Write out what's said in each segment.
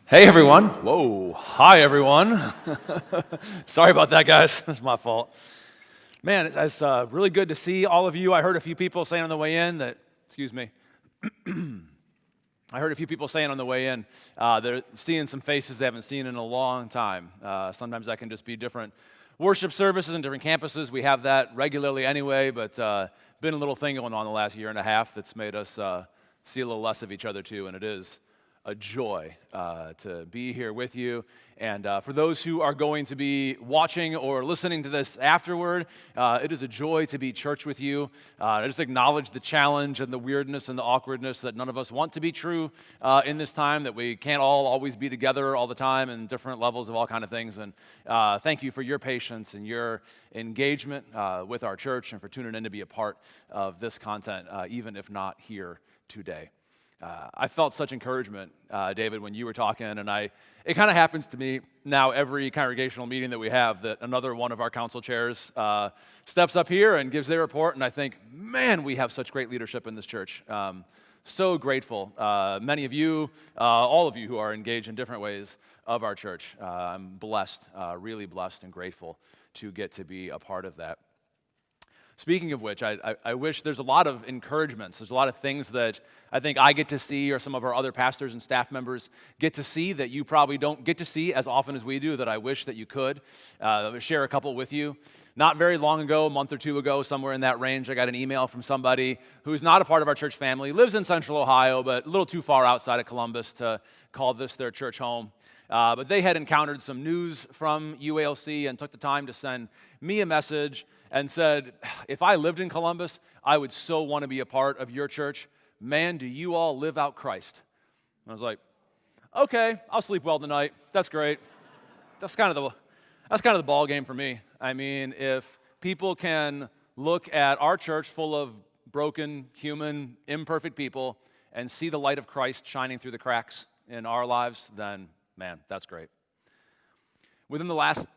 Hey everyone. Whoa. Hi everyone. Sorry about that, guys. It's my fault. Man, it's really good to see all of you. I heard a few people saying on the way in that, excuse me, I heard a few people saying on the way in, they're seeing some faces they haven't seen in a long time. Sometimes that can just be different worship services and different campuses. We have that regularly anyway, but been a little thing going on the last year and a half that's made us see a little less of each other too, and it is a joy to be here with you. And for those who are going to be watching or listening to this afterward, it is a joy to be church with you. I just acknowledge the challenge and the weirdness and the awkwardness that none of us want to be true in this time, that we can't all always be together all the time and different levels of all kind of things. And thank you for your patience and your engagement with our church and for tuning in to be a part of this content, even if not here today. I felt such encouragement, David, when you were talking, and it kind of happens to me now every congregational meeting that we have that another one of our council chairs steps up here and gives their report, and I think, man, we have such great leadership in this church. So grateful. Many of you, all of you who are engaged in different ways of our church. I'm blessed, really blessed and grateful to get to be a part of that. Speaking of which, I wish there's a lot of encouragements. There's a lot of things that I think I get to see, or some of our other pastors and staff members get to see, that you probably don't get to see as often as we do, that I wish that you could. Share a couple with you. Not very long ago, a month or two ago, somewhere in that range, I got an email from somebody who's not a part of our church family, lives in Central Ohio, but a little too far outside of Columbus to call this their church home. But they had encountered some news from UALC and took the time to send me a message and said, if I lived in Columbus, I would so want to be a part of your church. Man, do you all live out Christ? And I was like, okay, I'll sleep well tonight. That's great. That's kind of the ball game for me. I mean, if people can look at our church full of broken, human, imperfect people and see the light of Christ shining through the cracks in our lives, then man, that's great. Within the last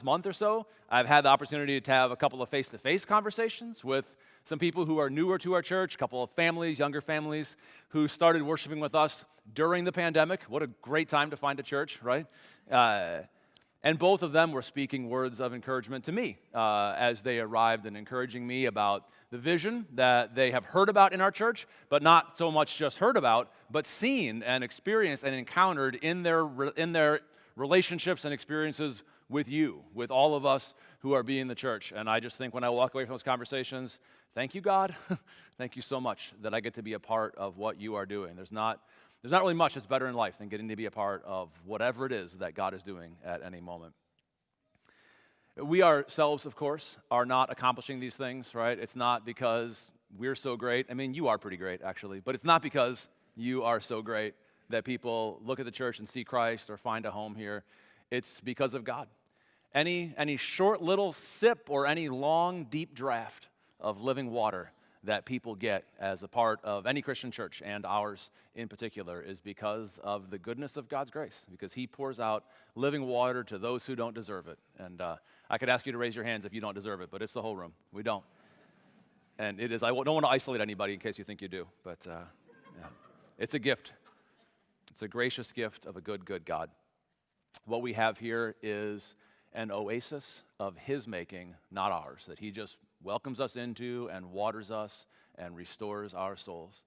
month or so, I've had the opportunity to have a couple of face-to-face conversations with some people who are newer to our church, a couple of families, younger families, who started worshiping with us during the pandemic. What a great time to find a church, right? And both of them were speaking words of encouragement to me as they arrived and encouraging me about the vision that they have heard about in our church, but not so much just heard about, but seen and experienced and encountered in their relationships and experiences with you, with all of us who are being the church. And I just think when I walk away from those conversations, thank you, God. Thank you so much that I get to be a part of what you are doing. There's not really much that's better in life than getting to be a part of whatever it is that God is doing at any moment. We ourselves, of course, are not accomplishing these things, right? It's not because we're so great. I mean, you are pretty great, actually, but it's not because you are so great that people look at the church and see Christ or find a home here. It's because of God. Any short little sip or any long, deep draft of living water that people get as a part of any Christian church, and ours in particular, is because of the goodness of God's grace, because He pours out living water to those who don't deserve it. And I could ask you to raise your hands if you don't deserve it, but it's the whole room. We don't. And it is, I don't want to isolate anybody in case you think you do, but yeah. It's a gift. It's a gracious gift of a good, good God. What we have here is an oasis of His making, not ours, that He just welcomes us into and waters us and restores our souls.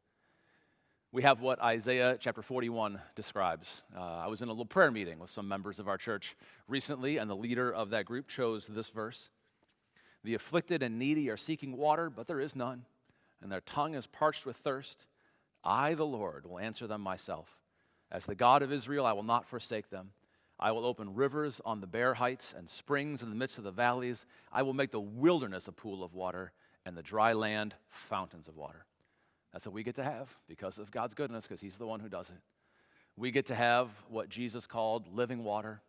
We have what Isaiah chapter 41 describes. I was in a little prayer meeting with some members of our church recently, and the leader of that group chose this verse. The afflicted and needy are seeking water, but there is none, and their tongue is parched with thirst. I, the Lord, will answer them myself. As the God of Israel, I will not forsake them. I will open rivers on the bare heights and springs in the midst of the valleys. I will make the wilderness a pool of water and the dry land fountains of water. That's what we get to have because of God's goodness, because He's the one who does it. We get to have what Jesus called living water,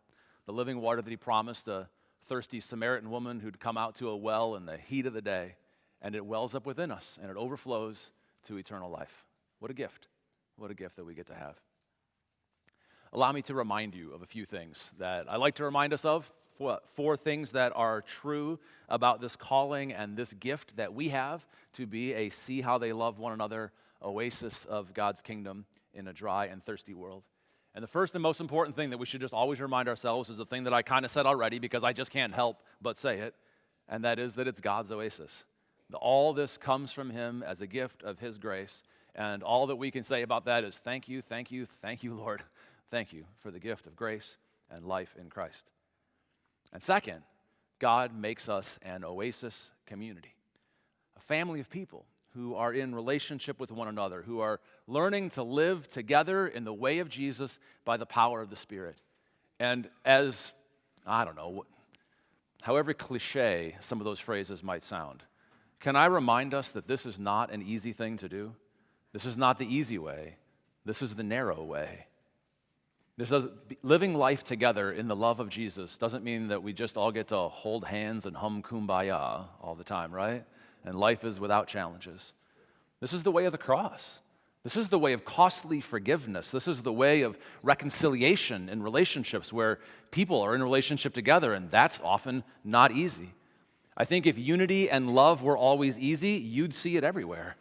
the living water that He promised a thirsty Samaritan woman who'd come out to a well in the heat of the day, and it wells up within us and it overflows to eternal life. What a gift. What a gift that we get to have. Allow me to remind you of a few things that I like to remind us of, four things that are true about this calling and this gift that we have to be a see how they love one another oasis of God's kingdom in a dry and thirsty world. And the first and most important thing that we should just always remind ourselves is the thing that I kind of said already because I just can't help but say it, and that is that it's God's oasis. All this comes from him as a gift of his grace, and all that we can say about that is thank you, thank you, thank you, Lord. Thank you for the gift of grace and life in Christ. And second, God makes us an oasis community, a family of people who are in relationship with one another, who are learning to live together in the way of Jesus by the power of the Spirit. And as, I don't know, however cliche some of those phrases might sound, can I remind us that this is not an easy thing to do? This is not the easy way. This is the narrow way. Living life together in the love of Jesus doesn't mean that we just all get to hold hands and hum Kumbaya all the time, right? And life is without challenges. This is the way of the cross. This is the way of costly forgiveness. This is the way of reconciliation in relationships where people are in a relationship together, and that's often not easy. I think if unity and love were always easy, you'd see it everywhere,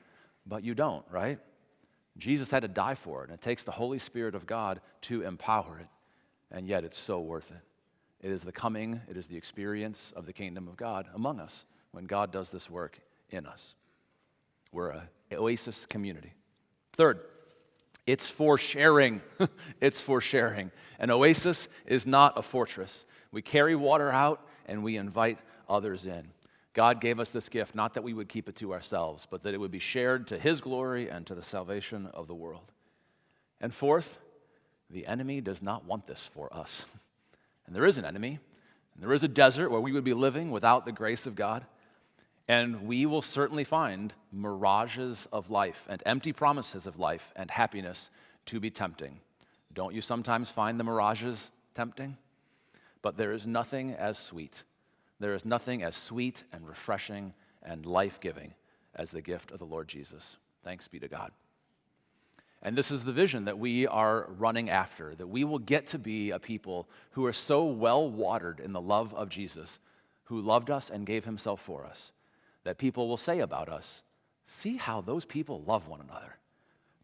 but you don't, right? Jesus had to die for it, and it takes the Holy Spirit of God to empower it, and yet it's so worth it. It is the experience of the kingdom of God among us when God does this work in us. We're an oasis community. Third, it's for sharing. It's for sharing. An oasis is not a fortress. We carry water out and we invite others in. God gave us this gift, not that we would keep it to ourselves, but that it would be shared to his glory and to the salvation of the world. And fourth, the enemy does not want this for us. And there is an enemy, and there is a desert where we would be living without the grace of God. And we will certainly find mirages of life and empty promises of life and happiness to be tempting. Don't you sometimes find the mirages tempting? But there is nothing as sweet. There is nothing as sweet and refreshing and life-giving as the gift of the Lord Jesus. Thanks be to God. And this is the vision that we are running after, that we will get to be a people who are so well-watered in the love of Jesus, who loved us and gave himself for us, that people will say about us, see how those people love one another,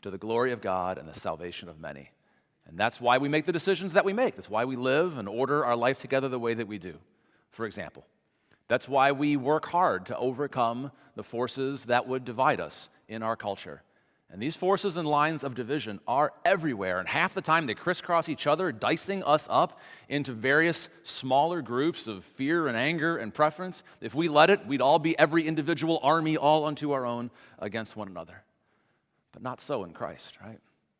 to the glory of God and the salvation of many. And that's why we make the decisions that we make. That's why we live and order our life together the way that we do, for example. That's why we work hard to overcome the forces that would divide us in our culture. And these forces and lines of division are everywhere, and half the time they crisscross each other, dicing us up into various smaller groups of fear and anger and preference. If we let it, we'd all be every individual army all unto our own against one another. But not so in Christ, right?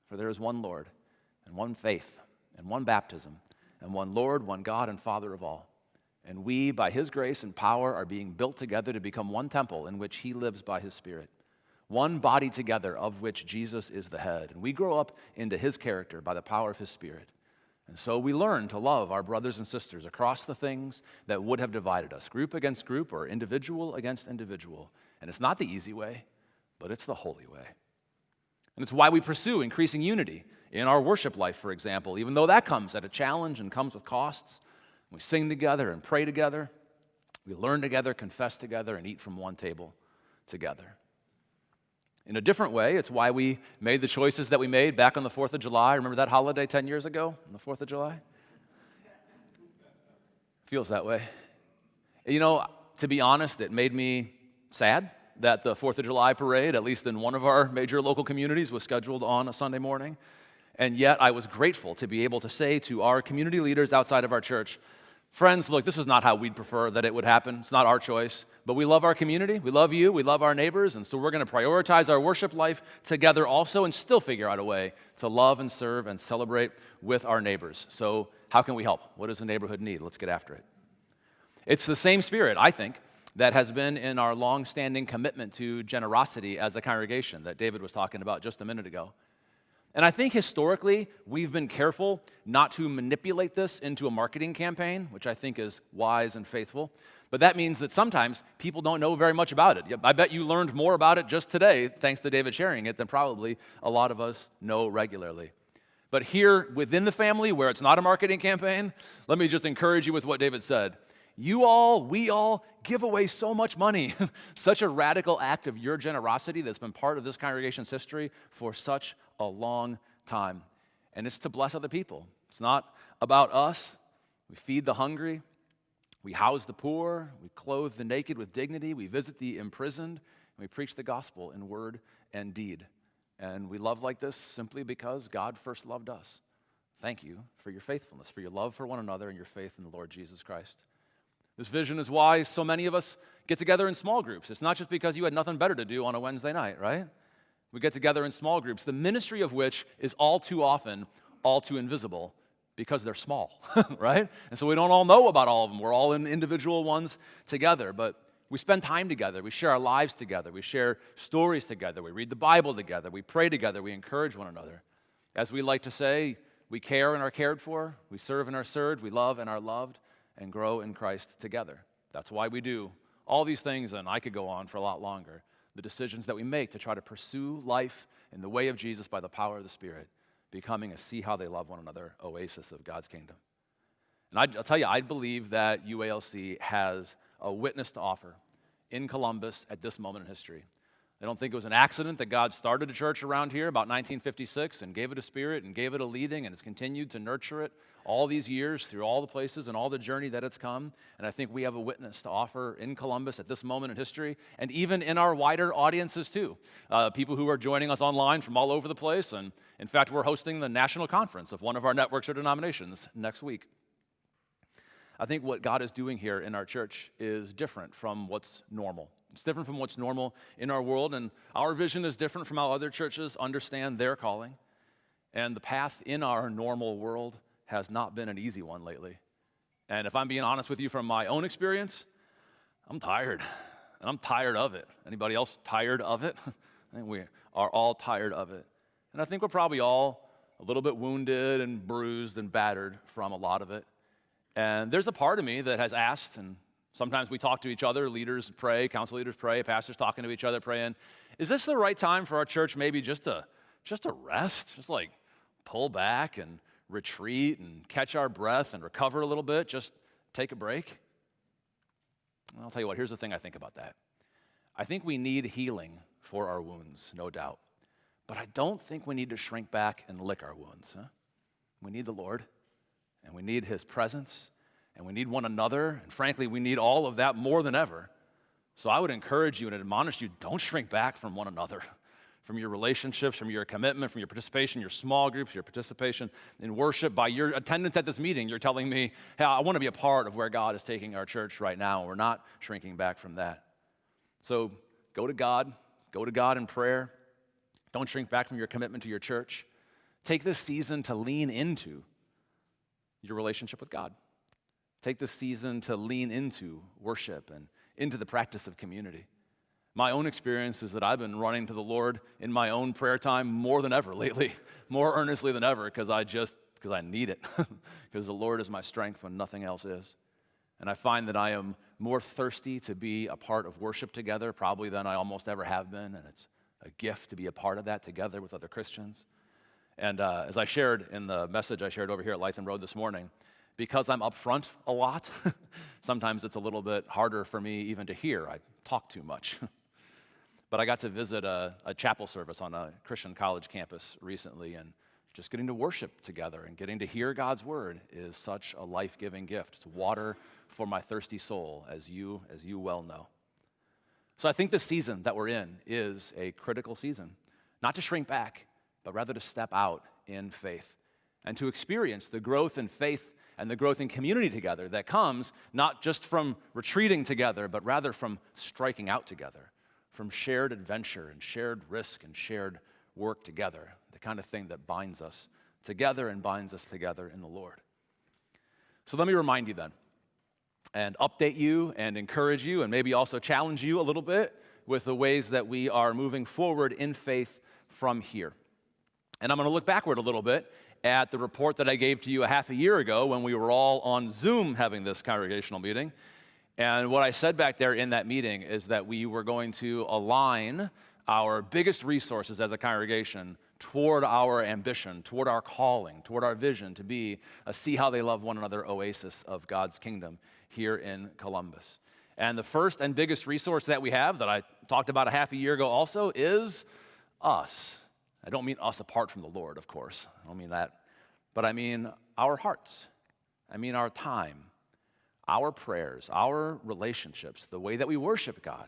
For there is one Lord, and one faith, and one baptism, and one Lord, one God and Father of all. And we, by his grace and power, are being built together to become one temple in which he lives by his Spirit. One body together of which Jesus is the head. And we grow up into his character by the power of his Spirit. And so we learn to love our brothers and sisters across the things that would have divided us, group against group or individual against individual. And it's not the easy way, but it's the holy way. And it's why we pursue increasing unity in our worship life, for example, even though that comes at a challenge and comes with costs. We sing together and pray together. We learn together, confess together, and eat from one table together. In a different way, it's why we made the choices that we made back on the 4th of July. Remember that holiday 10 years ago, on the 4th of July? Feels that way. You know, to be honest, it made me sad that the 4th of July parade, at least in one of our major local communities, was scheduled on a Sunday morning. And yet I was grateful to be able to say to our community leaders outside of our church, friends, look, this is not how we'd prefer that it would happen. It's not our choice. But we love our community. We love you. We love our neighbors. And so we're going to prioritize our worship life together also and still figure out a way to love and serve and celebrate with our neighbors. So how can we help? What does the neighborhood need? Let's get after it. It's the same spirit, I think, that has been in our long-standing commitment to generosity as a congregation that David was talking about just a minute ago. And I think historically, we've been careful not to manipulate this into a marketing campaign, which I think is wise and faithful. But that means that sometimes people don't know very much about it. I bet you learned more about it just today, thanks to David sharing it, than probably a lot of us know regularly. But here within the family, where it's not a marketing campaign, let me just encourage you with what David said. We all give away so much money. Such a radical act of your generosity that's been part of this congregation's history for such a long time. and it's to bless other people. It's not about us. We feed the hungry. We house the poor. We clothe the naked with dignity. We visit the imprisoned. And we preach the gospel in word and deed. And we love like this simply because God first loved us. Thank you for your faithfulness, for your love for one another and your faith in the Lord Jesus Christ. This vision is why so many of us get together in small groups. It's not just because you had nothing better to do on a Wednesday night, right? We get together in small groups, the ministry of which is all too often all too invisible because they're small, right? And so we don't all know about all of them. We're all in individual ones together, but we spend time together. We share our lives together. We share stories together. We read the Bible together. We pray together. We encourage one another. As we like to say, we care and are cared for. We serve and are served. We love and are loved and grow in Christ together. That's why we do all these things, and I could go on for a lot longer. The decisions that we make to try to pursue life in the way of Jesus by the power of the Spirit, becoming a see how they love one another oasis of God's kingdom. And I'll tell you, I believe that UALC has a witness to offer in Columbus at this moment in history. I don't think it was an accident that God started a church around here about 1956 and gave it a spirit and gave it a leading and has continued to nurture it all these years through all the places and all the journey that it's come. And I think we have a witness to offer in Columbus at this moment in history and even in our wider audiences too. People who are joining us online from all over the place. And in fact, we're hosting the national conference of one of our networks or denominations next week. I think what God is doing here in our church is different from what's normal. It's different from what's normal in our world, and our vision is different from how other churches understand their calling. And the path in our normal world has not been an easy one lately. And if I'm being honest with you from my own experience, I'm tired, and I'm tired of it. Anybody else tired of it? I think we are all tired of it. And I think we're probably all a little bit wounded and bruised and battered from a lot of it. And there's a part of me that has asked, and sometimes we talk to each other, leaders pray, council leaders pray, pastors talking to each other praying, is this the right time for our church maybe just to rest, just like pull back and retreat and catch our breath and recover a little bit, just take a break? I'll tell you what, here's the thing I think about that. I think we need healing for our wounds, no doubt. But I don't think we need to shrink back and lick our wounds. Huh? We need the Lord, and we need His presence, and we need one another, and frankly, we need all of that more than ever. So I would encourage you and admonish you, don't shrink back from one another, from your relationships, from your commitment, from your participation, your small groups, your participation in worship. By your attendance at this meeting, you're telling me, hey, I want to be a part of where God is taking our church right now, and we're not shrinking back from that. So go to God in prayer. Don't shrink back from your commitment to your church. Take this season to lean into your relationship with God. Take this season to lean into worship and into the practice of community. My own experience is that I've been running to the Lord in my own prayer time more than ever lately, more earnestly than ever, because I need it, because the Lord is my strength when nothing else is. And I find that I am more thirsty to be a part of worship together probably than I almost ever have been, and it's a gift to be a part of that together with other Christians. And as I shared in the message I shared over here at Lytham Road this morning, because I'm up front a lot, sometimes it's a little bit harder for me even to hear. I talk too much. But I got to visit a chapel service on a Christian college campus recently, and just getting to worship together and getting to hear God's word is such a life-giving gift. It's water for my thirsty soul, as you well know. So I think this season that we're in is a critical season, not to shrink back, but rather to step out in faith and to experience the growth in faith and the growth in community together that comes not just from retreating together, but rather from striking out together, from shared adventure and shared risk and shared work together, the kind of thing that binds us together and binds us together in the Lord. So let me remind you then, and update you and encourage you and maybe also challenge you a little bit with the ways that we are moving forward in faith from here. And I'm going to look backward a little bit at the report that I gave to you a half a year ago when we were all on Zoom having this congregational meeting. And what I said back there in that meeting is that we were going to align our biggest resources as a congregation toward our ambition, toward our calling, toward our vision to be a see how they love one another oasis of God's kingdom here in Columbus. And the first and biggest resource that we have that I talked about a half a year ago also is us. I don't mean us apart from the Lord, of course. I don't mean that but I mean our hearts. I mean our time, our prayers, our relationships, the way that we worship God,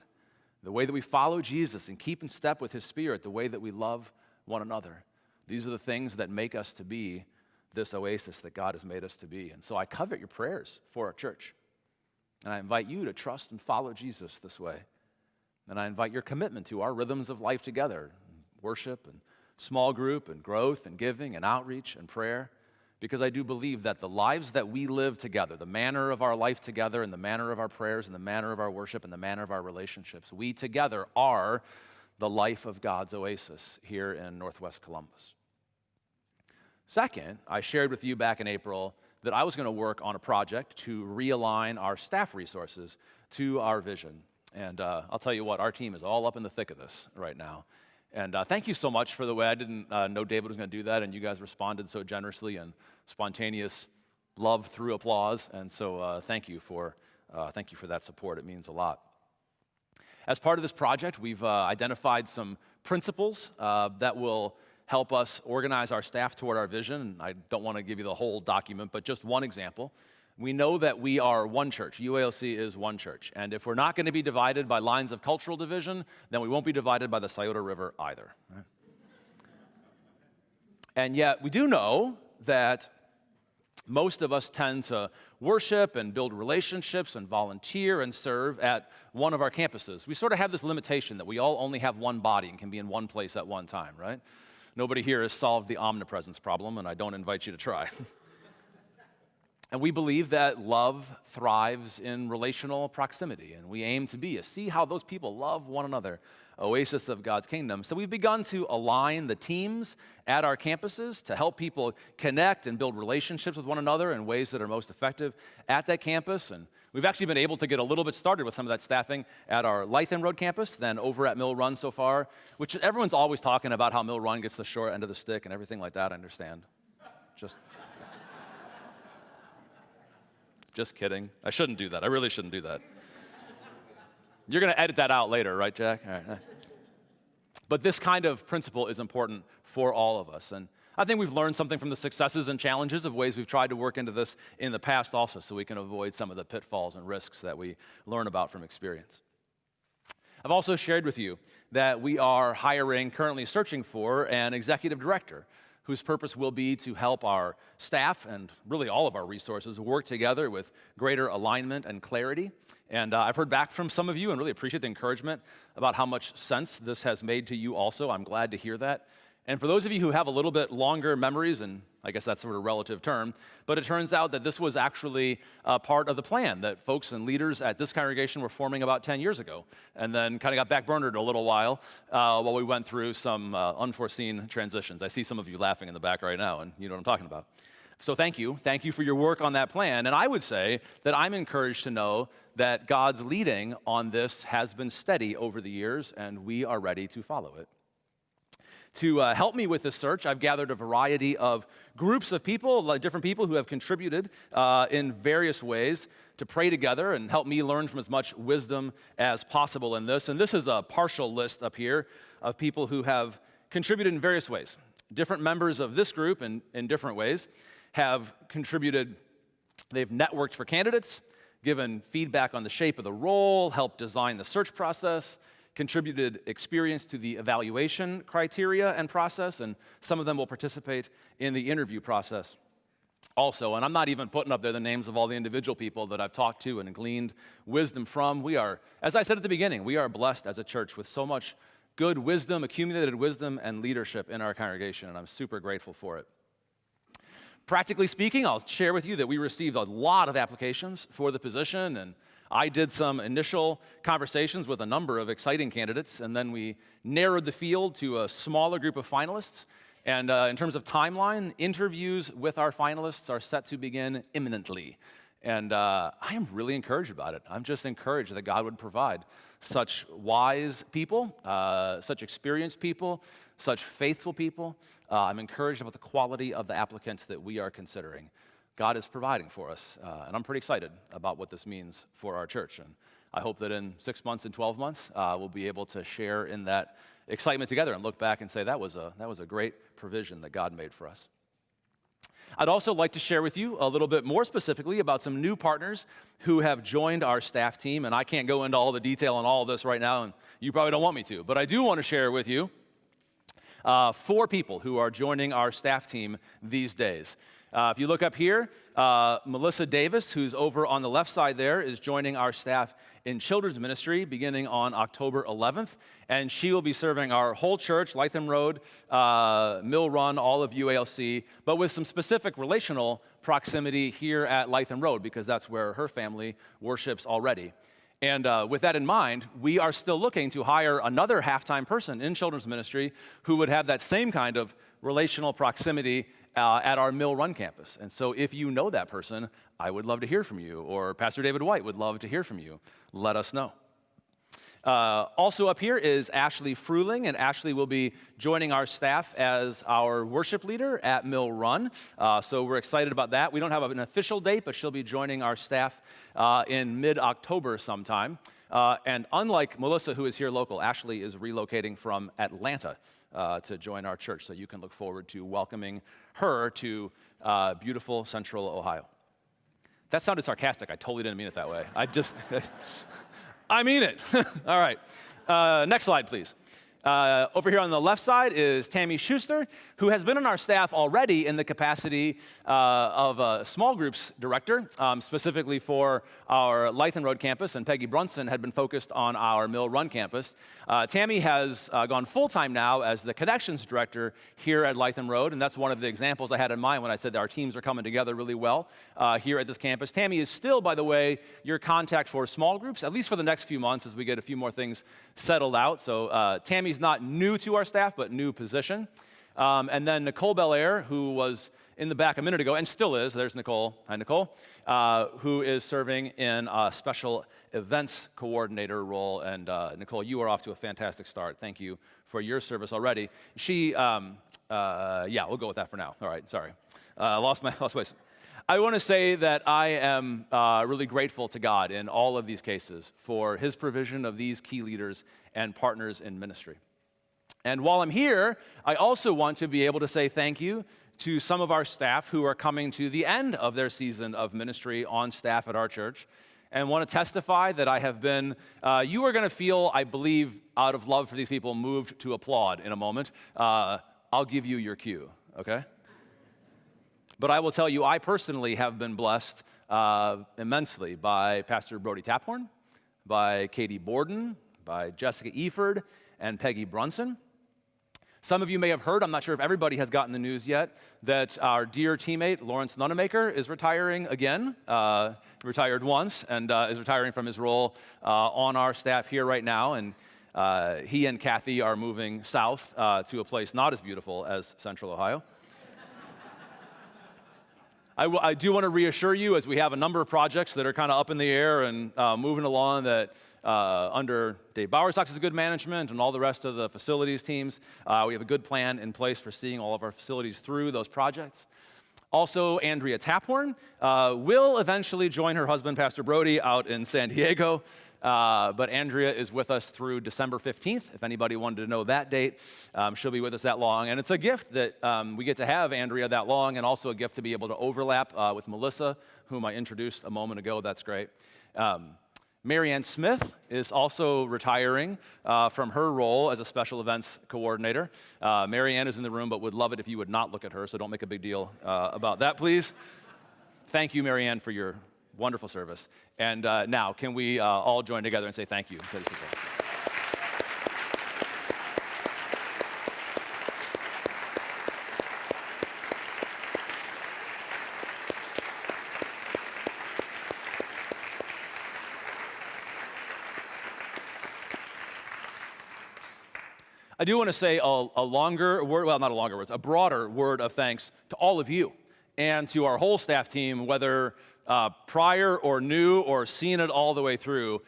the way that we follow Jesus and keep in step with his Spirit, the way that we love one another. These are the things that make us to be this oasis that God has made us to be. And so I covet your prayers for our church. And I invite you to trust and follow Jesus this way. And I invite your commitment to our rhythms of life together, worship and small group and growth and giving and outreach and prayer, because I do believe that the lives that we live together, the manner of our life together and the manner of our prayers and the manner of our worship and the manner of our relationships, we together are the life of God's oasis here in Northwest Columbus. Second, I shared with you back in April that I was going to work on a project to realign our staff resources to our vision. And I'll tell you what, our team is all up in the thick of this right now. And thank you so much for the way I didn't know David was going to do that, and you guys responded so generously and spontaneous love through applause. And so thank you for that support. It means a lot. As part of this project, we've identified some principles that will help us organize our staff toward our vision. I don't want to give you the whole document, but just one example. We know that we are one church. UALC is one church. And if we're not going to be divided by lines of cultural division, then we won't be divided by the Scioto River either. And yet, we do know that most of us tend to worship and build relationships and volunteer and serve at one of our campuses. We sort of have this limitation that we all only have one body and can be in one place at one time, right? Nobody here has solved the omnipresence problem, and I don't invite you to try. And we believe that love thrives in relational proximity, and we aim to be see how those people love one another, oasis of God's kingdom. So we've begun to align the teams at our campuses to help people connect and build relationships with one another in ways that are most effective at that campus. And we've actually been able to get a little bit started with some of that staffing at our Lytton Road campus, then over at Mill Run so far, which everyone's always talking about how Mill Run gets the short end of the stick and everything like that. I understand. Just kidding. I shouldn't do that. I really shouldn't do that. You're going to edit that out later, right, Jack? All right. But this kind of principle is important for all of us. And I think we've learned something from the successes and challenges of ways we've tried to work into this in the past also, so we can avoid some of the pitfalls and risks that we learn about from experience. I've also shared with you that we are currently searching for an executive director whose purpose will be to help our staff and really all of our resources work together with greater alignment and clarity. And I've heard back from some of you and really appreciate the encouragement about how much sense this has made to you also. I'm glad to hear that. And for those of you who have a little bit longer memories, and I guess that's sort of a relative term, but it turns out that this was actually part of the plan that folks and leaders at this congregation were forming about 10 years ago, and then kind of got backburnered a little while we went through some unforeseen transitions. I see some of you laughing in the back right now, and you know what I'm talking about. So thank you. Thank you for your work on that plan. And I would say that I'm encouraged to know that God's leading on this has been steady over the years, and we are ready to follow it. To help me with this search, I've gathered a variety of groups of people, like different people who have contributed in various ways to pray together and help me learn from as much wisdom as possible in this. And this is a partial list up here of people who have contributed in various ways. Different members of this group in different ways have contributed. They've networked for candidates, given feedback on the shape of the role, helped design the search process, contributed experience to the evaluation criteria and process, and some of them will participate in the interview process also. And I'm not even putting up there the names of all the individual people that I've talked to and gleaned wisdom from. We are, as I said at the beginning, we are blessed as a church with so much good wisdom, accumulated wisdom, and leadership in our congregation, and I'm super grateful for it. Practically speaking, I'll share with you that we received a lot of applications for the position, and I did some initial conversations with a number of exciting candidates, and then we narrowed the field to a smaller group of finalists. And in terms of timeline, interviews with our finalists are set to begin imminently. And I am really encouraged about it. I'm just encouraged that God would provide such wise people, such experienced people, such faithful people. I'm encouraged about the quality of the applicants that we are considering. God is providing for us, and I'm pretty excited about what this means for our church. And I hope that in 6 months and 12 months, we'll be able to share in that excitement together and look back and say that was a great provision that God made for us. I'd also like to share with you a little bit more specifically about some new partners who have joined our staff team, and I can't go into all the detail on all of this right now, and you probably don't want me to, but I do want to share with you 4 people who are joining our staff team these days. If you look up here, Melissa Davis, who's over on the left side there, is joining our staff in children's ministry beginning on October 11th, and she will be serving our whole church, Lytham Road, Mill Run, all of UALC, but with some specific relational proximity here at Lytham Road, because that's where her family worships already. And with that in mind, we are still looking to hire another half-time person in children's ministry who would have that same kind of relational proximity at our Mill Run campus. And so if you know that person, I would love to hear from you, or Pastor David White would love to hear from you. Let us know. Also up here is Ashley Freuling, and Ashley will be joining our staff as our worship leader at Mill Run. So we're excited about that. We don't have an official date, but she'll be joining our staff in mid-October sometime. And unlike Melissa, who is here local, Ashley is relocating from Atlanta to join our church. So you can look forward to welcoming her to beautiful Central Ohio. That sounded sarcastic. I totally didn't mean it that way. I mean it. All right. Next slide, please. Over here on the left side is Tammy Schuster, who has been on our staff already in the capacity of a small groups director, specifically for our Lytham Road campus, and Peggy Brunson had been focused on our Mill Run campus. Tammy has gone full-time now as the connections director here at Lytham Road, and that's one of the examples I had in mind when I said that our teams are coming together really well here at this campus. Tammy is still, by the way, your contact for small groups, at least for the next few months as we get a few more things settled out. So Tammy's not new to our staff, but new position. And then Nicole Belair, who was in the back a minute ago, and still is, there's Nicole, hi Nicole, who is serving in a special events coordinator role. And Nicole, you are off to a fantastic start. Thank you for your service already. She, yeah, we'll go with that for now. All right, sorry. Lost my place. I want to say that I am really grateful to God in all of these cases for his provision of these key leaders and partners in ministry. And while I'm here, I also want to be able to say thank you to some of our staff who are coming to the end of their season of ministry on staff at our church, and want to testify that I have been, you are going to feel, I believe, out of love for these people, moved to applaud in a moment. I'll give you your cue, okay? But I will tell you, I personally have been blessed immensely by Pastor Brody Taphorn, by Katie Borden, by Jessica Eford, and Peggy Brunson. Some of you may have heard, I'm not sure if everybody has gotten the news yet, that our dear teammate, Lawrence Nunemaker, is retiring again. Retired once, and is retiring from his role on our staff here right now. And he and Kathy are moving south to a place not as beautiful as Central Ohio. I do want to reassure you, as we have a number of projects that are kind of up in the air and moving along, that under Dave Bowersox's good management and all the rest of the facilities teams, we have a good plan in place for seeing all of our facilities through those projects. Also, Andrea Taphorn will eventually join her husband, Pastor Brody, out in San Diego. But Andrea is with us through December 15th. If anybody wanted to know that date, she'll be with us that long. And it's a gift that we get to have Andrea that long, and also a gift to be able to overlap with Melissa, whom I introduced a moment ago. That's great. Marianne Smith is also retiring from her role as a special events coordinator. Marianne is in the room, but would love it if you would not look at her, so don't make a big deal about that, please. Thank you, Marianne, for your wonderful service. And now, can we all join together and say thank you to these people? I do want to say a longer word, well, not a longer word, a broader word of thanks to all of you and to our whole staff team, whether prior or new or seen it all the way through,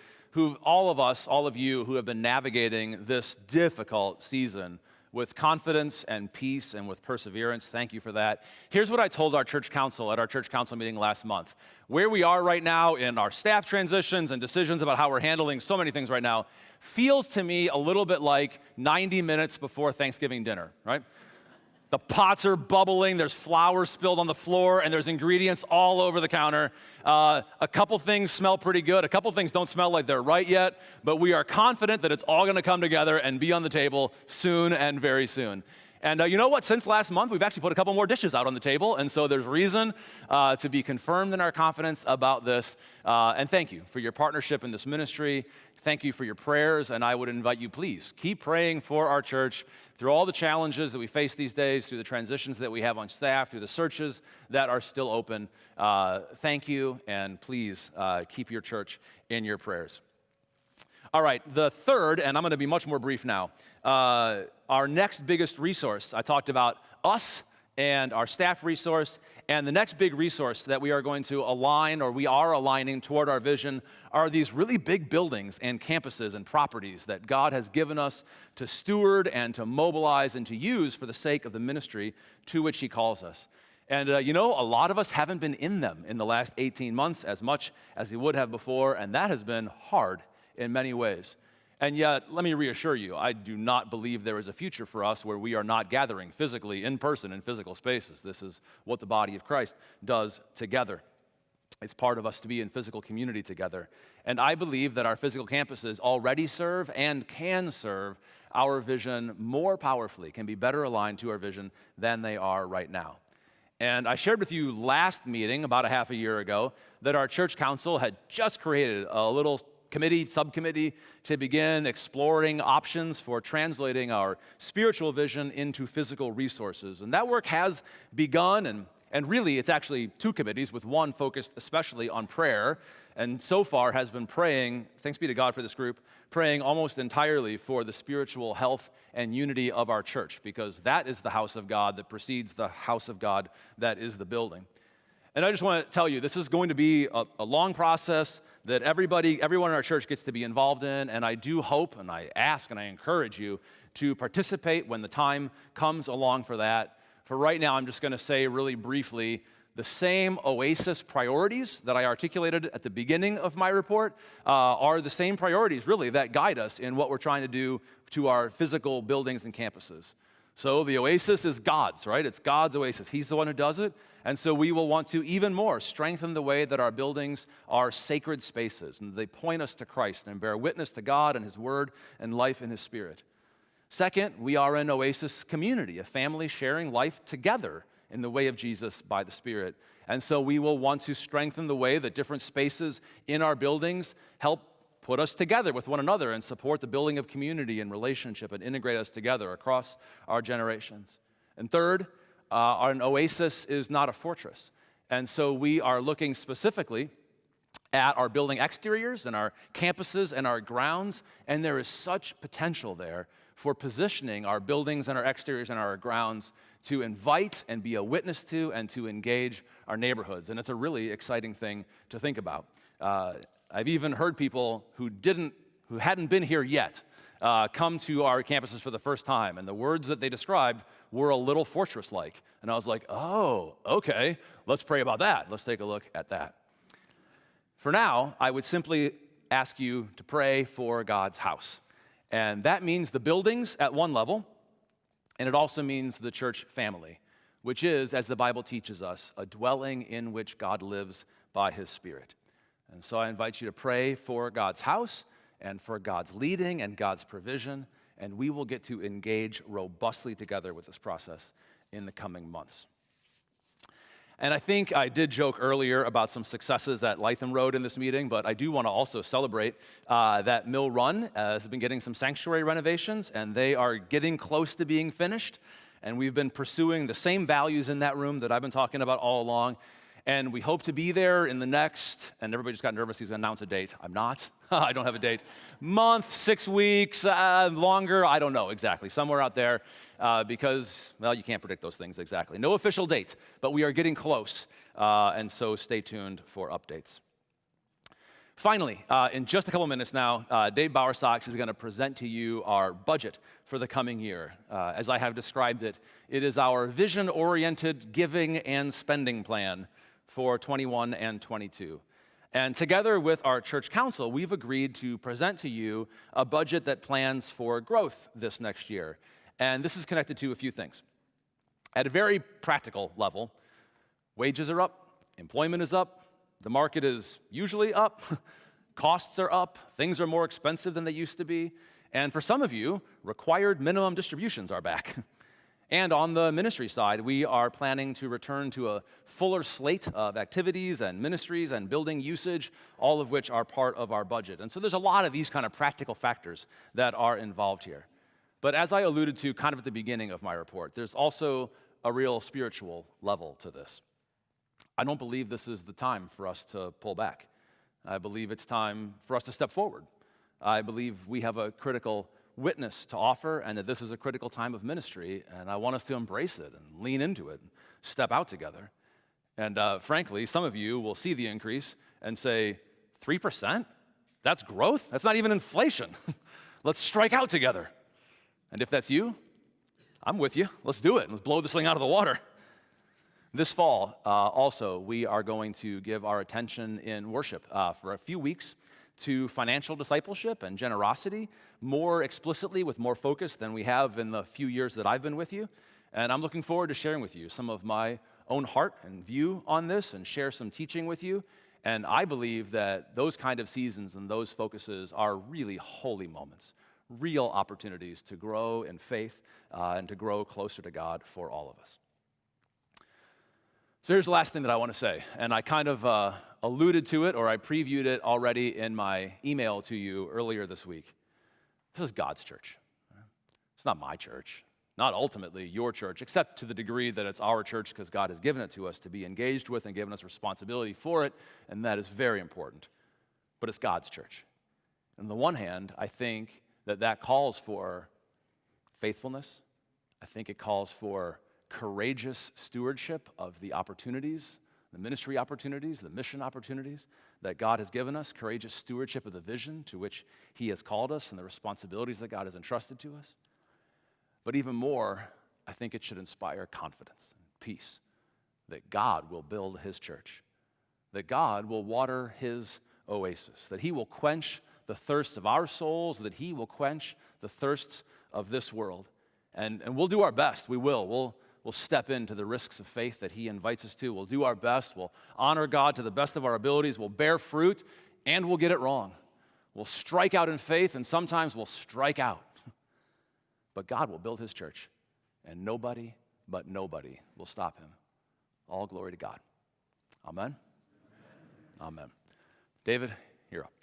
all of you who have been navigating this difficult season with confidence and peace and with perseverance. Thank you for that. Here's what I told our church council at our church council meeting last month. Where we are right now in our staff transitions and decisions about how we're handling so many things right now feels to me a little bit like 90 minutes before Thanksgiving dinner, right? The pots are bubbling, there's flour spilled on the floor, and there's ingredients all over the counter. A couple things smell pretty good. A couple things don't smell like they're right yet, but we are confident that it's all gonna come together and be on the table soon and very soon. And you know what? Since last month, we've actually put a couple more dishes out on the table, and so there's reason to be confirmed in our confidence about this. And thank you for your partnership in this ministry. Thank you for your prayers, and I would invite you, please, keep praying for our church through all the challenges that we face these days, through the transitions that we have on staff, through the searches that are still open. Thank you, and please keep your church in your prayers. All right, the third, and I'm going to be much more brief now, our next biggest resource. I talked about us and our staff resource, and the next big resource that we are going to align, or we are aligning toward our vision, are these really big buildings and campuses and properties that God has given us to steward and to mobilize and to use for the sake of the ministry to which He calls us. And you know, a lot of us haven't been in them in the last 18 months as much as we would have before, and that has been hard in many ways. And yet, let me reassure you, I do not believe there is a future for us where we are not gathering physically, in person, in physical spaces. This is what the body of Christ does together. It's part of us to be in physical community together. And I believe that our physical campuses already serve and can serve our vision more powerfully, can be better aligned to our vision than they are right now. And I shared with you last meeting, about a half a year ago, that our church council had just created a little subcommittee to begin exploring options for translating our spiritual vision into physical resources. And that work has begun, and really it's actually two committees, with one focused especially on prayer, and so far has been praying, thanks be to God for this group, praying almost entirely for the spiritual health and unity of our church, because that is the house of God that precedes the house of God that is the building. And I just want to tell you, this is going to be a long process that everyone in our church gets to be involved in, and I do hope, and I ask, and I encourage you to participate when the time comes along for that. For right now, I'm just going to say really briefly, the same Oasis priorities that I articulated at the beginning of my report are the same priorities, really, that guide us in what we're trying to do to our physical buildings and campuses. So the Oasis is God's, right? It's God's Oasis. He's the one who does it. And so we will want to even more strengthen the way that our buildings are sacred spaces, and they point us to Christ and bear witness to God and His Word and life in His Spirit. Second, we are an Oasis community, a family sharing life together in the way of Jesus by the Spirit. And so we will want to strengthen the way that different spaces in our buildings help put us together with one another and support the building of community and relationship and integrate us together across our generations. And third, an oasis is not a fortress. And so we are looking specifically at our building exteriors and our campuses and our grounds, and there is such potential there for positioning our buildings and our exteriors and our grounds to invite and be a witness to and to engage our neighborhoods. And it's a really exciting thing to think about. I've even heard people who hadn't been here yet come to our campuses for the first time, and the words that they described were a little fortress-like. And I was like, oh, okay, let's pray about that. Let's take a look at that. For now, I would simply ask you to pray for God's house. And that means the buildings at one level, and it also means the church family, which is, as the Bible teaches us, a dwelling in which God lives by His Spirit. And so I invite you to pray for God's house and for God's leading and God's provision, and we will get to engage robustly together with this process in the coming months. And I think I did joke earlier about some successes at Lytham Road in this meeting, but I do want to also celebrate that Mill Run has been getting some sanctuary renovations, and they are getting close to being finished. And we've been pursuing the same values in that room that I've been talking about all along. And we hope to be there in the next, and everybody just got nervous, he's going to announce a date. I'm not. I don't have a date. Month, 6 weeks, longer, I don't know exactly. Somewhere out there because, well, you can't predict those things exactly. No official date, but we are getting close. And so stay tuned for updates. Finally, in just a couple minutes now, Dave Bowersox is going to present to you our budget for the coming year. As I have described it, it is our vision-oriented giving and spending plan for 21 and 22. And together with our church council, we've agreed to present to you a budget that plans for growth this next year. And this is connected to a few things. At a very practical level, wages are up, employment is up, the market is usually up, costs are up, things are more expensive than they used to be, and for some of you, required minimum distributions are back. And on the ministry side, we are planning to return to a fuller slate of activities and ministries and building usage, all of which are part of our budget. And so there's a lot of these kind of practical factors that are involved here. But as I alluded to kind of at the beginning of my report, there's also a real spiritual level to this. I don't believe this is the time for us to pull back. I believe it's time for us to step forward. I believe we have a critical witness to offer, and that this is a critical time of ministry, and I want us to embrace it and lean into it and step out together. And frankly, some of you will see the increase and say, 3%? That's growth? That's not even inflation. Let's strike out together. And if that's you, I'm with you. Let's do it. Let's blow this thing out of the water. This fall, also, we are going to give our attention in worship for a few weeks to financial discipleship and generosity, more explicitly with more focus than we have in the few years that I've been with you. And I'm looking forward to sharing with you some of my own heart and view on this and share some teaching with you. And I believe that those kind of seasons and those focuses are really holy moments, real opportunities to grow in faith and to grow closer to God for all of us. So here's the last thing that I want to say, and I kind of alluded to it, or I previewed it already in my email to you earlier this week. This is God's church. It's not my church, not ultimately your church, except to the degree that it's our church because God has given it to us to be engaged with and given us responsibility for it, and that is very important. But it's God's church. And on the one hand, I think that calls for faithfulness. I think it calls for courageous stewardship of the opportunities, the ministry opportunities, the mission opportunities that God has given us, courageous stewardship of the vision to which He has called us and the responsibilities that God has entrusted to us. But even more, I think it should inspire confidence and peace that God will build His church, that God will water His oasis, that He will quench the thirsts of our souls, that He will quench the thirsts of this world. And we'll do our best. We will. We'll step into the risks of faith that He invites us to. We'll do our best. We'll honor God to the best of our abilities. We'll bear fruit, and we'll get it wrong. We'll strike out in faith, and sometimes we'll strike out. But God will build His church, and nobody but nobody will stop Him. All glory to God. Amen? Amen. David, you're up.